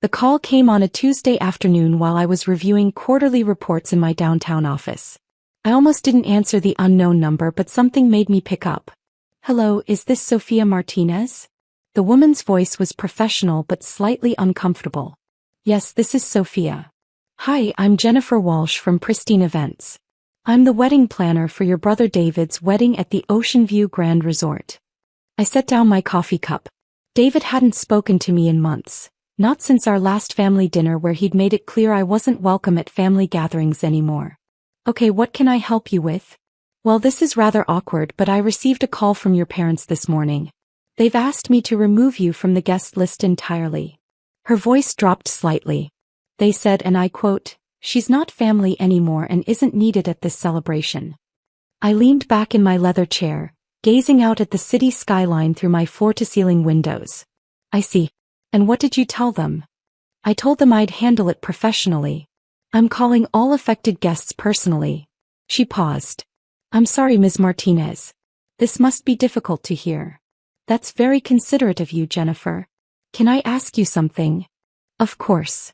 The call came on a Tuesday afternoon while I was reviewing quarterly reports in my downtown office. I almost didn't answer the unknown number, but something made me pick up. Hello, is this Sofia Martinez? The woman's voice was professional but slightly uncomfortable. Yes, this is Sofia. Hi, I'm Jennifer Walsh from Pristine Events. I'm the wedding planner for your brother David's wedding at the Ocean View Grand Resort. I set down my coffee cup. David hadn't spoken to me in months. Not since our last family dinner where he'd made it clear I wasn't welcome at family gatherings anymore. Okay, what can I help you with? Well, this is rather awkward, but I received a call from your parents this morning. They've asked me to remove you from the guest list entirely. Her voice dropped slightly. They said, and I quote, "She's not family anymore and isn't needed at this celebration." I leaned back in my leather chair, gazing out at the city skyline through my floor-to-ceiling windows. I see. And what did you tell them? I told them I'd handle it professionally. I'm calling all affected guests personally. She paused. I'm sorry, Ms. Martinez. This must be difficult to hear. That's very considerate of you, Jennifer. Can I ask you something? Of course.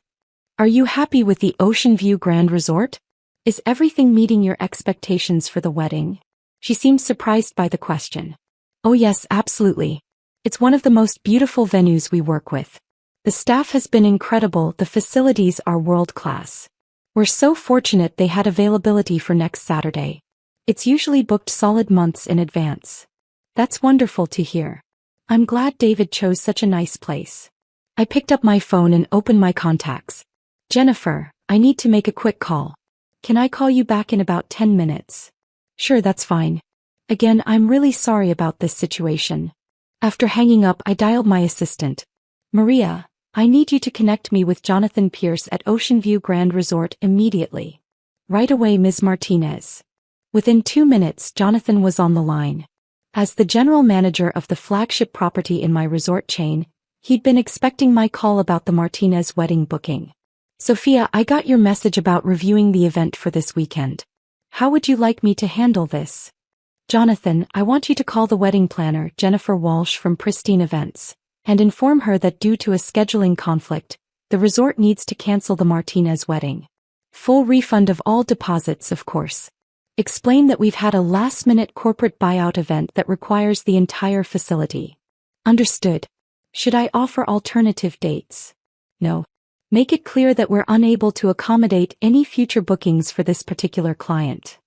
Are you happy with the Ocean View Grand Resort? Is everything meeting your expectations for the wedding? She seemed surprised by the question. Oh yes, absolutely. It's one of the most beautiful venues we work with. The staff has been incredible, the facilities are world-class. We're so fortunate they had availability for next Saturday. It's usually booked solid months in advance. That's wonderful to hear. I'm glad David chose such a nice place. I picked up my phone and opened my contacts. Jennifer, I need to make a quick call. Can I call you back in about 10 minutes? Sure, that's fine. Again, I'm really sorry about this situation. After hanging up, I dialed my assistant. Maria, I need you to connect me with Jonathan Pierce at Ocean View Grand Resort immediately. Right away, Ms. Martinez. Within 2 minutes, Jonathan was on the line. As the general manager of the flagship property in my resort chain, he'd been expecting my call about the Martinez wedding booking. Sofia, I got your message about reviewing the event for this weekend. How would you like me to handle this? Jonathan, I want you to call the wedding planner, Jennifer Walsh from Pristine Events, and inform her that due to a scheduling conflict, the resort needs to cancel the Martinez wedding. Full refund of all deposits, of course. Explain that we've had a last-minute corporate buyout event that requires the entire facility. Understood. Should I offer alternative dates? No. Make it clear that we're unable to accommodate any future bookings for this particular client.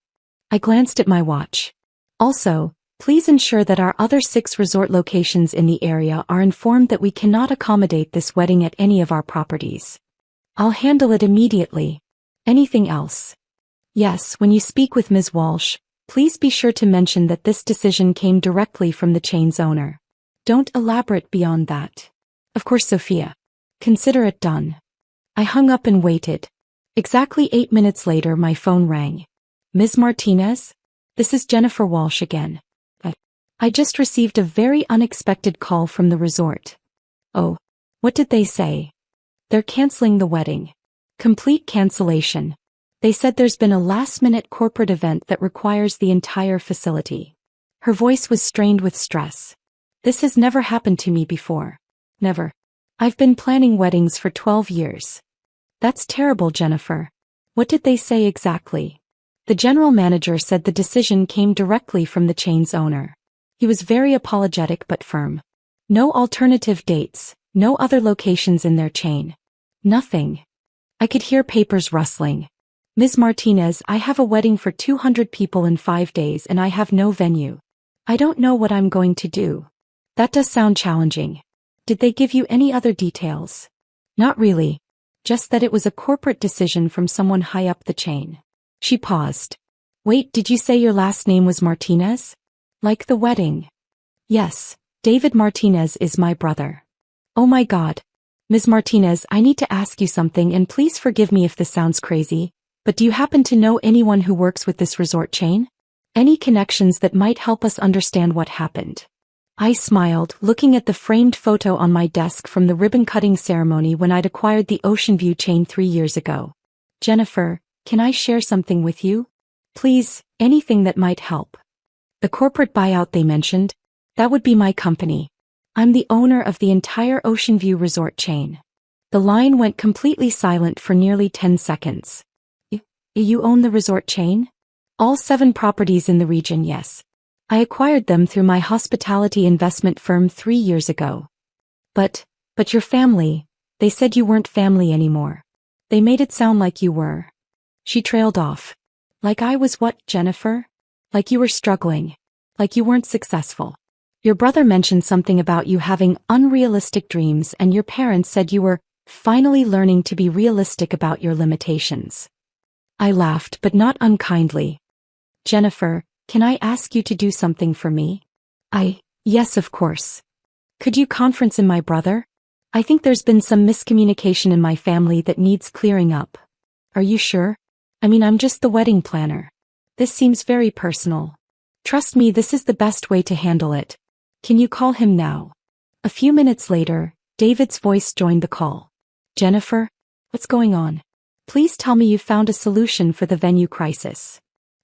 I glanced at my watch. Also, please ensure that our other 6 resort locations in the area are informed that we cannot accommodate this wedding at any of our properties. I'll handle it immediately. Anything else? Yes, when you speak with Ms. Walsh, please be sure to mention that this decision came directly from the chain's owner. Don't elaborate beyond that. Of course, Sofia. Consider it done. I hung up and waited. Exactly 8 minutes later, my phone rang. Ms. Martinez? This is Jennifer Walsh again. I just received a very unexpected call from the resort. Oh, what did they say? They're canceling the wedding. Complete cancellation. They said there's been a last-minute corporate event that requires the entire facility. Her voice was strained with stress. This has never happened to me before. Never. I've been planning weddings for 12 years. That's terrible, Jennifer. What did they say exactly? The general manager said the decision came directly from the chain's owner. He was very apologetic but firm. No alternative dates, no other locations in their chain. Nothing. I could hear papers rustling. Ms. Martinez, I have a wedding for 200 people in 5 days and I have no venue. I don't know what I'm going to do. That does sound challenging. Did they give you any other details? Not really. Just that it was a corporate decision from someone high up the chain. She paused. Wait, did you say your last name was Martinez? Like the wedding? Yes, David Martinez is my brother. Oh my God. Ms. Martinez, I need to ask you something and please forgive me if this sounds crazy, but do you happen to know anyone who works with this resort chain? Any connections that might help us understand what happened? I smiled, looking at the framed photo on my desk from the ribbon-cutting ceremony when I'd acquired the Ocean View chain 3 years ago. Jennifer, can I share something with you? Please, anything that might help. The corporate buyout they mentioned? That would be my company. I'm the owner of the entire Ocean View resort chain. The line went completely silent for nearly 10 seconds. You own the resort chain? All 7 properties in the region, yes. I acquired them through my hospitality investment firm 3 years ago. But your family, they said you weren't family anymore. They made it sound like you were. She trailed off. Like I was what, Jennifer? Like you were struggling. Like you weren't successful. Your brother mentioned something about you having unrealistic dreams, and your parents said you were finally learning to be realistic about your limitations. I laughed, but not unkindly. Jennifer, can I ask you to do something for me? Yes, of course. Could you conference in my brother? I think there's been some miscommunication in my family that needs clearing up. Are you sure? I mean, I'm just the wedding planner. This seems very personal. Trust me, this is the best way to handle it. Can you call him now? A few minutes later, David's voice joined the call. Jennifer? What's going on? Please tell me you found a solution for the venue crisis.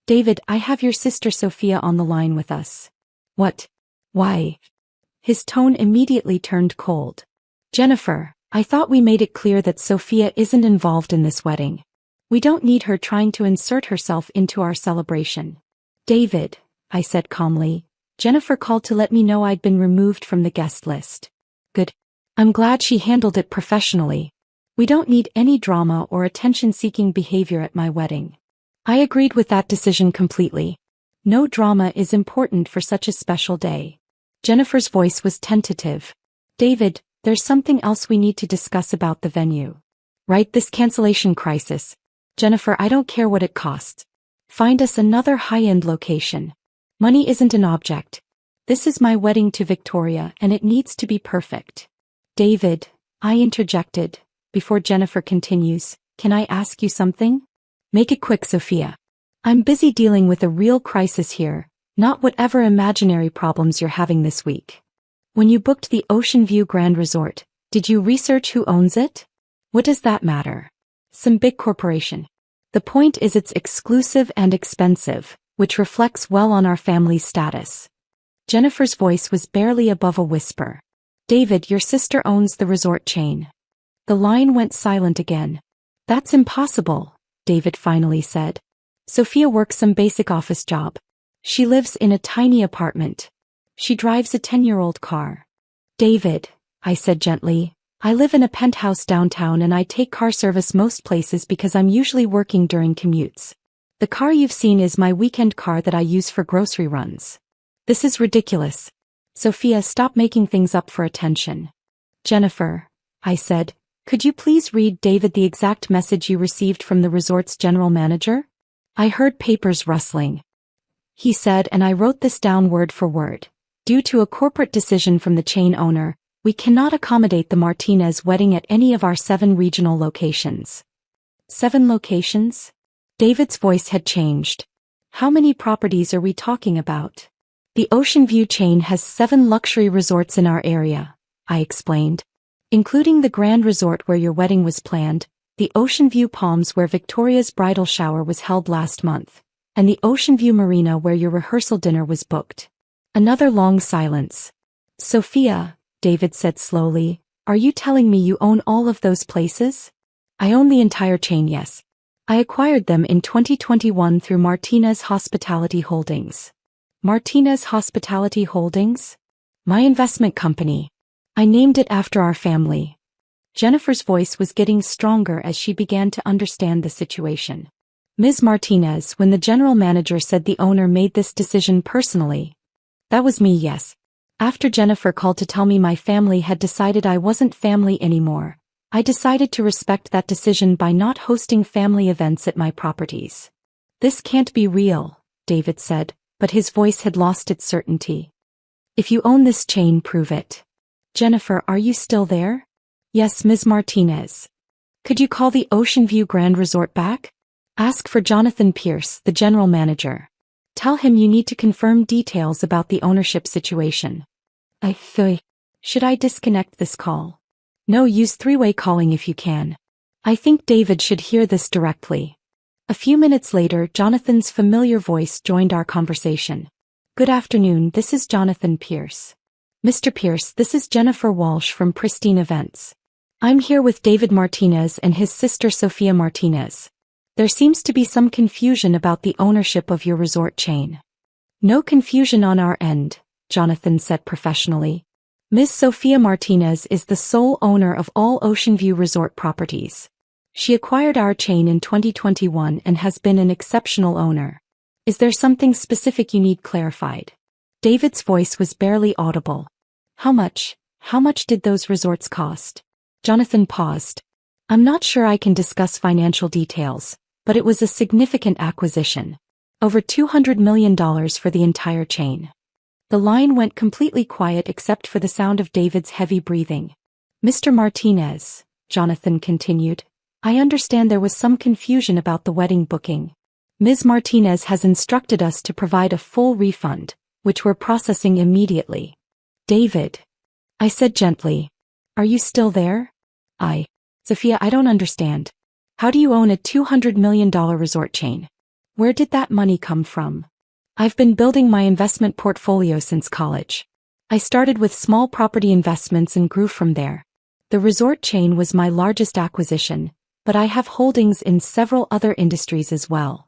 David, I have your sister Sophia on the line with us. What? Why? His tone immediately turned cold. Jennifer, I thought we made it clear that Sophia isn't involved in this wedding. We don't need her trying to insert herself into our celebration. David, I said calmly, Jennifer called to let me know I'd been removed from the guest list. Good. I'm glad she handled it professionally. We don't need any drama or attention-seeking behavior at my wedding. I agreed with that decision completely. No drama is important for such a special day. Jennifer's voice was tentative. David, there's something else we need to discuss about the venue. Right, this cancellation crisis. Jennifer, I don't care what it costs. Find us another high-end location. Money isn't an object. This is my wedding to Victoria, and it needs to be perfect. David, I interjected. Before Jennifer continues, can I ask you something? Make it quick, Sophia. I'm busy dealing with a real crisis here, not whatever imaginary problems you're having this week. When you booked the Ocean View Grand Resort, did you research who owns it? What does that matter? Some big corporation. The point is it's exclusive and expensive, which reflects well on our family's status. Jennifer's voice was barely above a whisper. David, your sister owns the resort chain. The line went silent again. That's impossible, David finally said. Sophia works some basic office job. She lives in a tiny apartment. She drives a 10-year-old car. David, I said gently, I live in a penthouse downtown and I take car service most places because I'm usually working during commutes. The car you've seen is my weekend car that I use for grocery runs. This is ridiculous. Sophia, stop making things up for attention. Jennifer, I said, could you please read David the exact message you received from the resort's general manager? I heard papers rustling. He said, and I wrote this down word for word. Due to a corporate decision from the chain owner, we cannot accommodate the Martinez wedding at any of our 7 regional locations. 7 locations? David's voice had changed. How many properties are we talking about? The Ocean View chain has 7 luxury resorts in our area, I explained. Including the Grand Resort where your wedding was planned, the Ocean View Palms where Victoria's bridal shower was held last month, and the Ocean View Marina where your rehearsal dinner was booked. Another long silence. Sophia, David said slowly, are you telling me you own all of those places? I own the entire chain, yes. I acquired them in 2021 through Martinez Hospitality Holdings. Martinez Hospitality Holdings? My investment company. I named it after our family. Jennifer's voice was getting stronger as she began to understand the situation. Ms. Martinez, when the general manager said the owner made this decision personally. That was me, yes. After Jennifer called to tell me my family had decided I wasn't family anymore, I decided to respect that decision by not hosting family events at my properties. This can't be real, David said, but his voice had lost its certainty. If you own this chain, prove it. Jennifer, are you still there? Yes, Ms. Martinez. Could you call the Ocean View Grand Resort back? Ask for Jonathan Pierce, the general manager. Tell him you need to confirm details about the ownership situation. Should I disconnect this call? No, use 3-way calling if you can. I think David should hear this directly. A few minutes later, Jonathan's familiar voice joined our conversation. Good afternoon, this is Jonathan Pierce. Mr. Pierce, this is Jennifer Walsh from Pristine Events. I'm here with David Martinez and his sister Sofia Martinez. There seems to be some confusion about the ownership of your resort chain. No confusion on our end, Jonathan said professionally. Ms. Sofia Martinez is the sole owner of all Ocean View Resort properties. She acquired our chain in 2021 and has been an exceptional owner. Is there something specific you need clarified? David's voice was barely audible. How much did those resorts cost? Jonathan paused. I'm not sure I can discuss financial details, but it was a significant acquisition. Over $200 million for the entire chain. The line went completely quiet except for the sound of David's heavy breathing. Mr. Martinez, Jonathan continued, I understand there was some confusion about the wedding booking. Ms. Martinez has instructed us to provide a full refund, which we're processing immediately. David, I said gently, are you still there? Sofia, I don't understand. How do you own a $200 million resort chain? Where did that money come from? I've been building my investment portfolio since college. I started with small property investments and grew from there. The resort chain was my largest acquisition, but I have holdings in several other industries as well.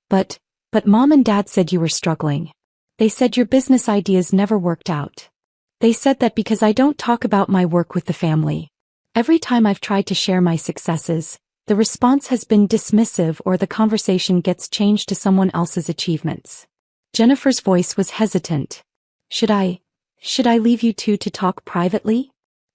But Mom and Dad said you were struggling. They said your business ideas never worked out. They said that because I don't talk about my work with the family. Every time I've tried to share my successes, the response has been dismissive or the conversation gets changed to someone else's achievements. Jennifer's voice was hesitant. Should I leave you two to talk privately?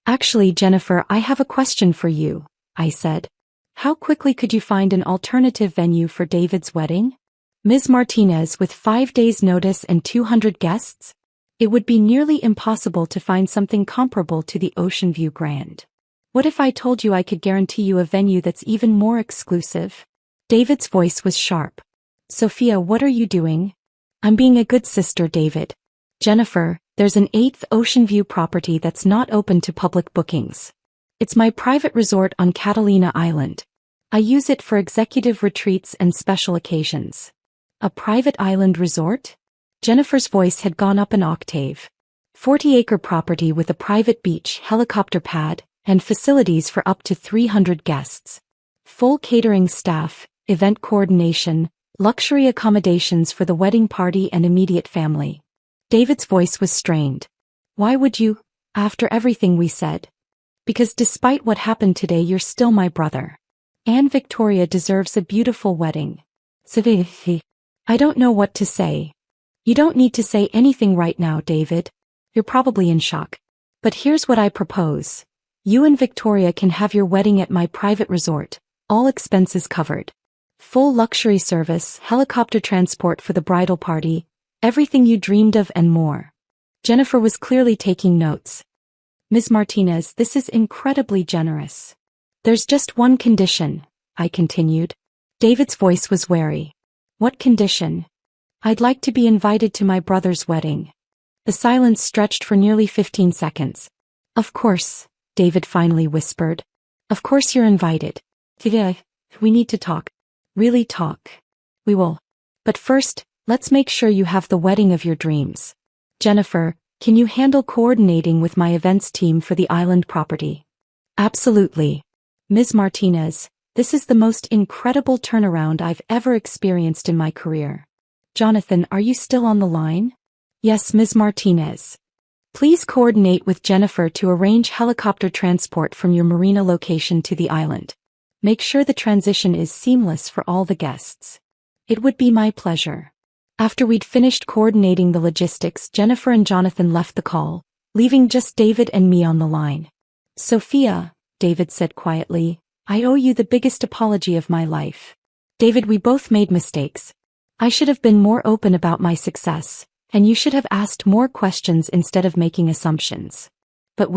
Actually, Jennifer, I have a question for you, I said. How quickly could you find an alternative venue for David's wedding? Ms. Martinez, with 5 days' notice and 200 guests? It would be nearly impossible to find something comparable to the Ocean View Grand. What if I told you I could guarantee you a venue that's even more exclusive? David's voice was sharp. Sofia, what are you doing? I'm being a good sister, David. Jennifer, there's an 8th Ocean View property that's not open to public bookings. It's my private resort on Catalina Island. I use it for executive retreats and special occasions. A private island resort? Jennifer's voice had gone up an octave. 40-acre property with a private beach, helicopter pad, and facilities for up to 300 guests. Full catering staff, event coordination, luxury accommodations for the wedding party and immediate family. David's voice was strained. Why would you, after everything we said? Because despite what happened today, you're still my brother. Anne Victoria deserves a beautiful wedding. I don't know what to say. You don't need to say anything right now, David. You're probably in shock. But here's what I propose. You and Victoria can have your wedding at my private resort, all expenses covered. Full luxury service, helicopter transport for the bridal party, everything you dreamed of and more. Jennifer was clearly taking notes. Ms. Martinez, this is incredibly generous. There's just one condition, I continued. David's voice was wary. What condition? I'd like to be invited to my brother's wedding. The silence stretched for nearly 15 seconds. Of course, David finally whispered. Of course you're invited. We need to talk. Really talk. We will. But first, let's make sure you have the wedding of your dreams. Jennifer, can you handle coordinating with my events team for the island property? Absolutely. Ms. Martinez, this is the most incredible turnaround I've ever experienced in my career. Jonathan, are you still on the line? Yes, Ms. Martinez. Please coordinate with Jennifer to arrange helicopter transport from your marina location to the island. Make sure the transition is seamless for all the guests. It would be my pleasure. After we'd finished coordinating the logistics, Jennifer and Jonathan left the call, leaving just David and me on the line. Sofia, David said quietly, I owe you the biggest apology of my life. David, we both made mistakes. I should have been more open about my success, and you should have asked more questions instead of making assumptions. But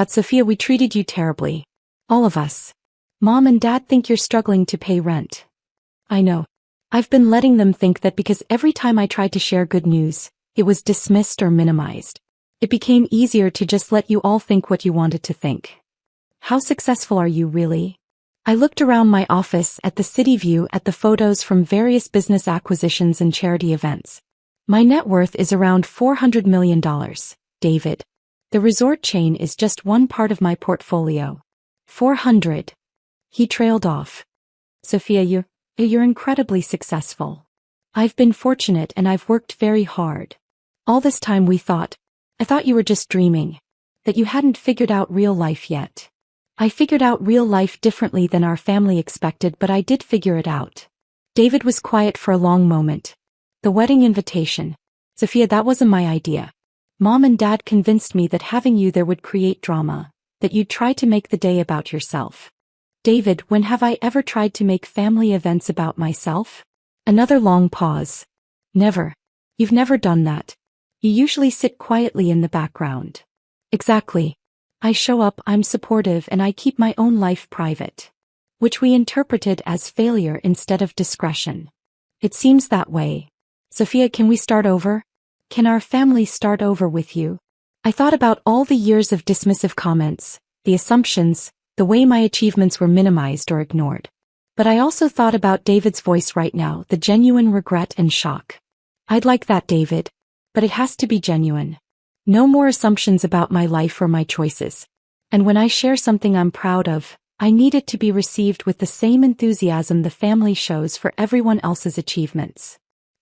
Sofia, we treated you terribly. All of us. Mom and Dad think you're struggling to pay rent. I know. I've been letting them think that because every time I tried to share good news, it was dismissed or minimized. It became easier to just let you all think what you wanted to think. How successful are you really? I looked around my office at the city view at the photos from various business acquisitions and charity events. My net worth is around $400 million, David. The resort chain is just one part of my portfolio. 400. He trailed off. Sophia, you're incredibly successful. I've been fortunate and I've worked very hard. All this time I thought you were just dreaming. That you hadn't figured out real life yet. I figured out real life differently than our family expected, but I did figure it out. David was quiet for a long moment. The wedding invitation. Sophia, that wasn't my idea. Mom and Dad convinced me that having you there would create drama, that you'd try to make the day about yourself. David, when have I ever tried to make family events about myself? Another long pause. Never. You've never done that. You usually sit quietly in the background. Exactly. I show up, I'm supportive, and I keep my own life private. Which we interpreted as failure instead of discretion. It seems that way. Sophia, can we start over? Can our family start over with you? I thought about all the years of dismissive comments, the assumptions, the way my achievements were minimized or ignored. But I also thought about David's voice right now, the genuine regret and shock. I'd like that, David. But it has to be genuine. No more assumptions about my life or my choices. And when I share something I'm proud of, I need it to be received with the same enthusiasm the family shows for everyone else's achievements.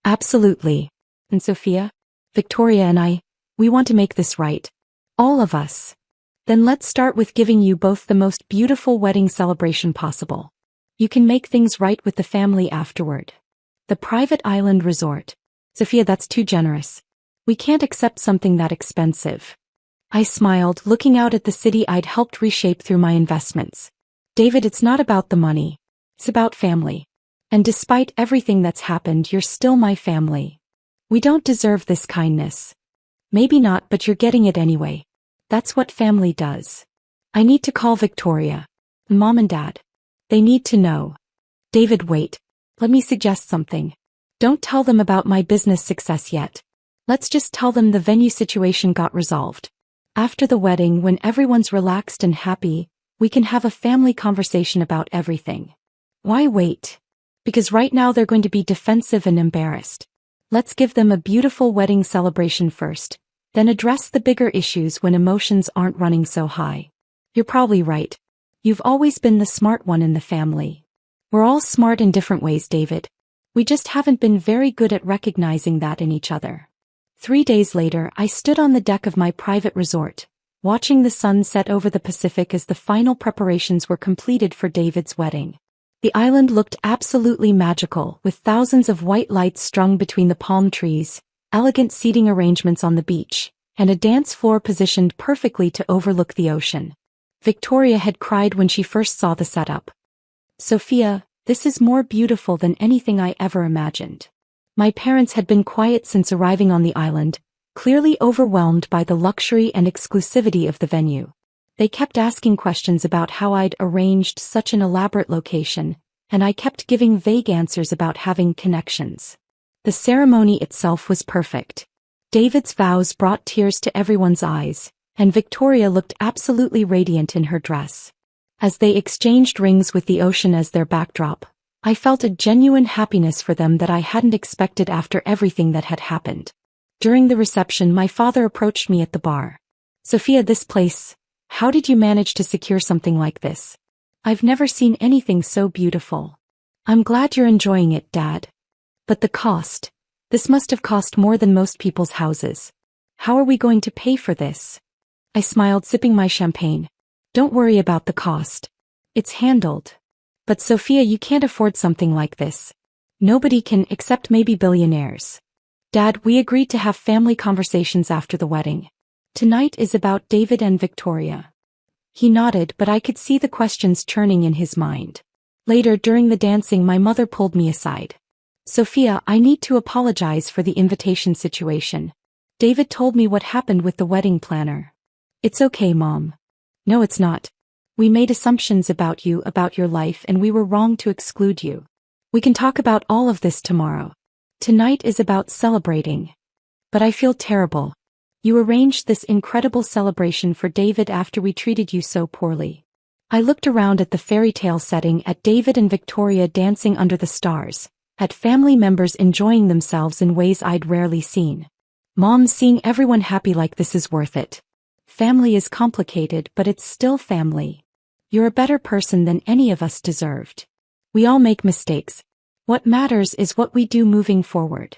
Absolutely. And Sophia, Victoria and we want to make this right. All of us. Then let's start with giving you both the most beautiful wedding celebration possible. You can make things right with the family afterward. The private island resort. Sophia, that's too generous. We can't accept something that expensive. I smiled, looking out at the city I'd helped reshape through my investments. David, it's not about the money. It's about family. And despite everything that's happened, you're still my family. We don't deserve this kindness. Maybe not, but you're getting it anyway. That's what family does. I need to call Victoria. Mom and Dad. They need to know. David, wait. Let me suggest something. Don't tell them about my business success yet. Let's just tell them the venue situation got resolved. After the wedding, when everyone's relaxed and happy, we can have a family conversation about everything. Why wait? Because right now they're going to be defensive and embarrassed. Let's give them a beautiful wedding celebration first, then address the bigger issues when emotions aren't running so high. You're probably right. You've always been the smart one in the family. We're all smart in different ways, David. We just haven't been very good at recognizing that in each other. 3 days later, I stood on the deck of my private resort, watching the sun set over the Pacific as the final preparations were completed for David's wedding. The island looked absolutely magical, with thousands of white lights strung between the palm trees, elegant seating arrangements on the beach, and a dance floor positioned perfectly to overlook the ocean. Victoria had cried when she first saw the setup. Sophia, this is more beautiful than anything I ever imagined. My parents had been quiet since arriving on the island, clearly overwhelmed by the luxury and exclusivity of the venue. They kept asking questions about how I'd arranged such an elaborate location, and I kept giving vague answers about having connections. The ceremony itself was perfect. David's vows brought tears to everyone's eyes, and Victoria looked absolutely radiant in her dress. As they exchanged rings with the ocean as their backdrop, I felt a genuine happiness for them that I hadn't expected after everything that had happened. During the reception, my father approached me at the bar. Sophia, this place, how did you manage to secure something like this? I've never seen anything so beautiful. I'm glad you're enjoying it, Dad. But the cost. This must have cost more than most people's houses. How are we going to pay for this? I smiled, sipping my champagne. Don't worry about the cost. It's handled. But Sophia, you can't afford something like this. Nobody can, except maybe billionaires. Dad, we agreed to have family conversations after the wedding. Tonight is about David and Victoria. He nodded, but I could see the questions churning in his mind. Later, during the dancing, my mother pulled me aside. Sophia, I need to apologize for the invitation situation. David told me what happened with the wedding planner. It's okay, Mom. No, it's not. We made assumptions about you, about your life, and we were wrong to exclude you. We can talk about all of this tomorrow. Tonight is about celebrating. But I feel terrible. You arranged this incredible celebration for David after we treated you so poorly. I looked around at the fairy tale setting, at David and Victoria dancing under the stars, at family members enjoying themselves in ways I'd rarely seen. Mom, seeing everyone happy like this is worth it. Family is complicated, but it's still family. You're a better person than any of us deserved. We all make mistakes. What matters is what we do moving forward.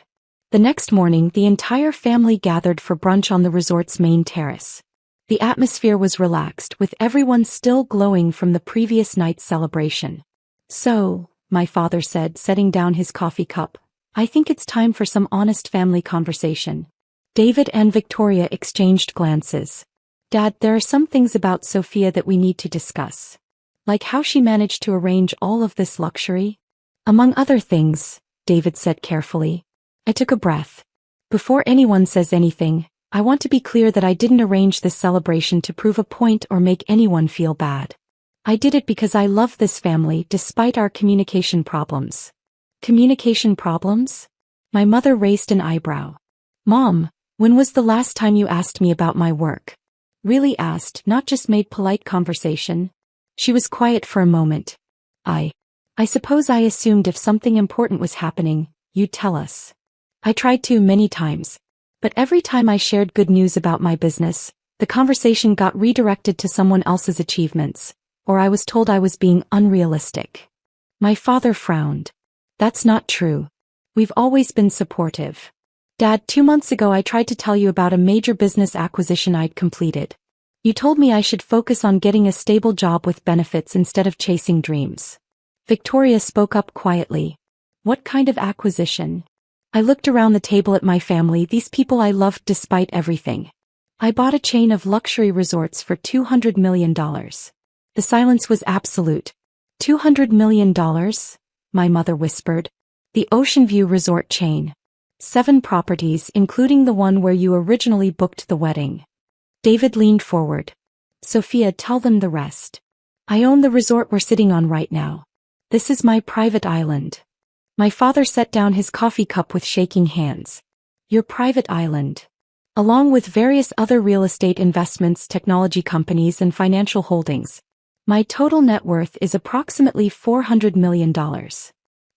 The next morning, the entire family gathered for brunch on the resort's main terrace. The atmosphere was relaxed, with everyone still glowing from the previous night's celebration. So, my father said, setting down his coffee cup, I think it's time for some honest family conversation. David and Victoria exchanged glances. Dad, there are some things about Sophia that we need to discuss. Like how she managed to arrange all of this luxury. Among other things, David said carefully. I took a breath. Before anyone says anything, I want to be clear that I didn't arrange this celebration to prove a point or make anyone feel bad. I did it because I love this family despite our communication problems. Communication problems? My mother raised an eyebrow. Mom, when was the last time you asked me about my work? Really asked, not just made polite conversation. She was quiet for a moment. I suppose I assumed if something important was happening, you'd tell us. I tried to many times. But every time I shared good news about my business, the conversation got redirected to someone else's achievements, or I was told I was being unrealistic. My father frowned. That's not true. We've always been supportive. Dad, 2 months ago I tried to tell you about a major business acquisition I'd completed. You told me I should focus on getting a stable job with benefits instead of chasing dreams. Victoria spoke up quietly. What kind of acquisition? I looked around the table at my family, these people I loved despite everything. I bought a chain of luxury resorts for $200 million. The silence was absolute. $200 million? My mother whispered. The Ocean View Resort chain. 7 properties, including the one where you originally booked the wedding. David leaned forward. Sophia, tell them the rest. I own the resort we're sitting on right now. This is my private island. My father set down his coffee cup with shaking hands. Your private island. Along with various other real estate investments, technology companies, and financial holdings. My total net worth is approximately $400 million.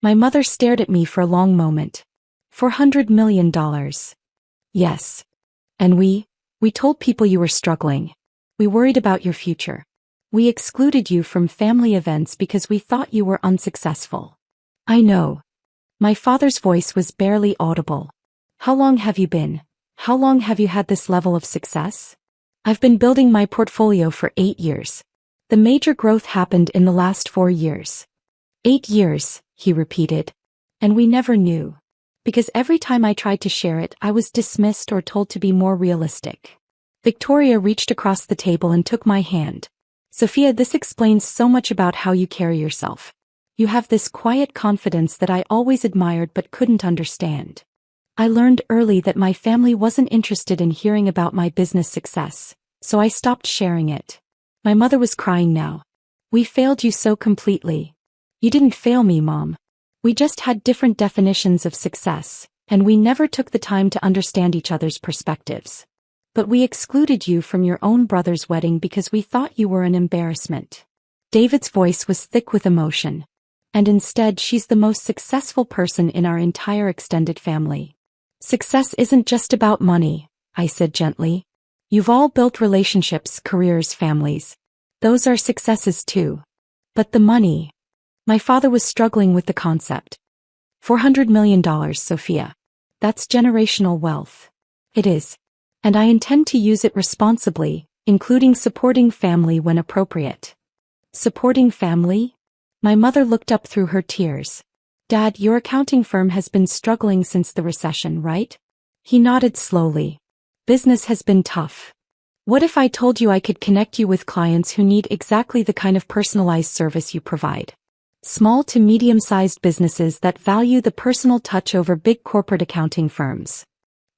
My mother stared at me for a long moment. $400 million. Yes. And we told people you were struggling. We worried about your future. We excluded you from family events because we thought you were unsuccessful. I know. My father's voice was barely audible. How long have you had this level of success? I've been building my portfolio for 8 years. The major growth happened in the last 4 years. 8 years, he repeated. And we never knew. Because every time I tried to share it, I was dismissed or told to be more realistic. Victoria reached across the table and took my hand. Sophia, this explains so much about how you carry yourself. You have this quiet confidence that I always admired but couldn't understand. I learned early that my family wasn't interested in hearing about my business success, so I stopped sharing it. My mother was crying now. We failed you so completely. You didn't fail me, Mom. We just had different definitions of success, and we never took the time to understand each other's perspectives. But we excluded you from your own brother's wedding because we thought you were an embarrassment. David's voice was thick with emotion. And instead, she's the most successful person in our entire extended family. Success isn't just about money, I said gently. You've all built relationships, careers, families. Those are successes too. But the money. My father was struggling with the concept. $400 million, Sophia. That's generational wealth. It is. And I intend to use it responsibly, including supporting family when appropriate. Supporting family? My mother looked up through her tears. Dad, your accounting firm has been struggling since the recession, right? He nodded slowly. Business has been tough. What if I told you I could connect you with clients who need exactly the kind of personalized service you provide? Small to medium-sized businesses that value the personal touch over big corporate accounting firms.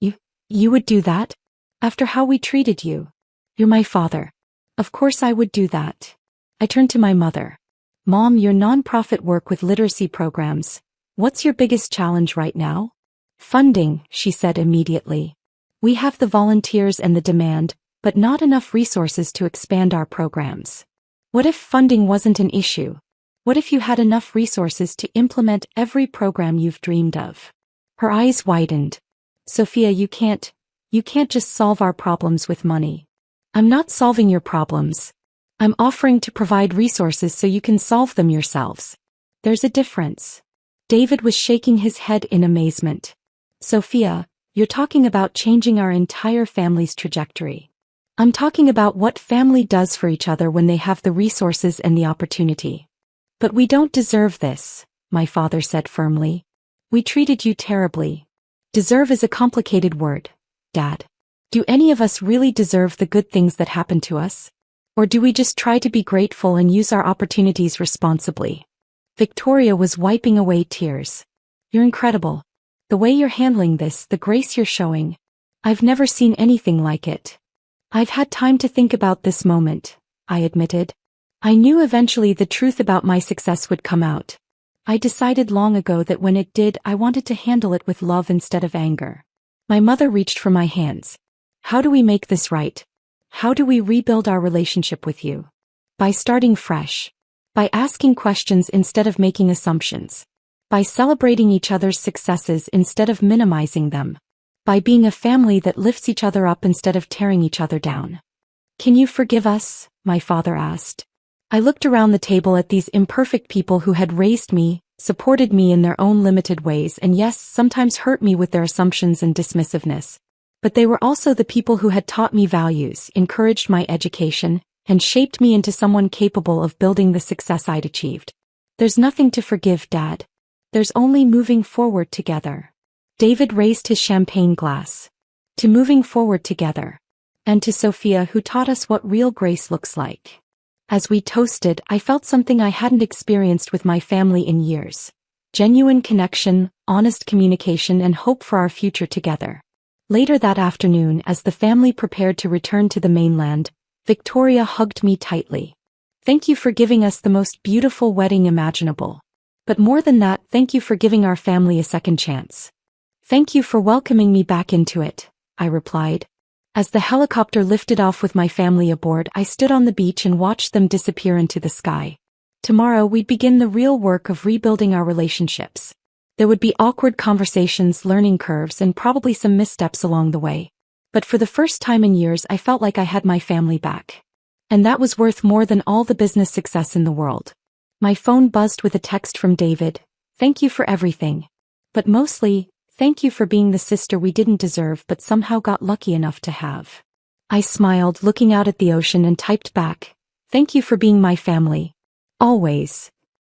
You would do that? After how we treated you? You're my father. Of course I would do that. I turned to my mother. Mom, your nonprofit work with literacy programs. What's your biggest challenge right now? Funding, she said immediately. We have the volunteers and the demand, but not enough resources to expand our programs. What if funding wasn't an issue? What if you had enough resources to implement every program you've dreamed of? Her eyes widened. Sophia, you can't just solve our problems with money. I'm not solving your problems. I'm offering to provide resources so you can solve them yourselves. There's a difference. David was shaking his head in amazement. Sophia, you're talking about changing our entire family's trajectory. I'm talking about what family does for each other when they have the resources and the opportunity. But we don't deserve this, my father said firmly. We treated you terribly. Deserve is a complicated word, Dad. Do any of us really deserve the good things that happen to us? Or do we just try to be grateful and use our opportunities responsibly? Victoria was wiping away tears. You're incredible. The way you're handling this, the grace you're showing. I've never seen anything like it. I've had time to think about this moment, I admitted. I knew eventually the truth about my success would come out. I decided long ago that when it did, I wanted to handle it with love instead of anger. My mother reached for my hands. How do we make this right? How do we rebuild our relationship with you? By starting fresh. By asking questions instead of making assumptions. By celebrating each other's successes instead of minimizing them. By being a family that lifts each other up instead of tearing each other down. Can you forgive us? My father asked. I looked around the table at these imperfect people who had raised me, supported me in their own limited ways, and yes, sometimes hurt me with their assumptions and dismissiveness. But they were also the people who had taught me values, encouraged my education, and shaped me into someone capable of building the success I'd achieved. There's nothing to forgive, Dad. There's only moving forward together. David raised his champagne glass. To moving forward together. And to Sophia, who taught us what real grace looks like. As we toasted, I felt something I hadn't experienced with my family in years. Genuine connection, honest communication, and hope for our future together. Later that afternoon, as the family prepared to return to the mainland, Victoria hugged me tightly. Thank you for giving us the most beautiful wedding imaginable. But more than that, thank you for giving our family a second chance. Thank you for welcoming me back into it, I replied. As the helicopter lifted off with my family aboard, I stood on the beach and watched them disappear into the sky. Tomorrow we'd begin the real work of rebuilding our relationships. There would be awkward conversations, learning curves, and probably some missteps along the way. But for the first time in years, I felt like I had my family back. And that was worth more than all the business success in the world. My phone buzzed with a text from David. Thank you for everything. But mostly, thank you for being the sister we didn't deserve but somehow got lucky enough to have. I smiled, looking out at the ocean, and typed back, thank you for being my family. Always.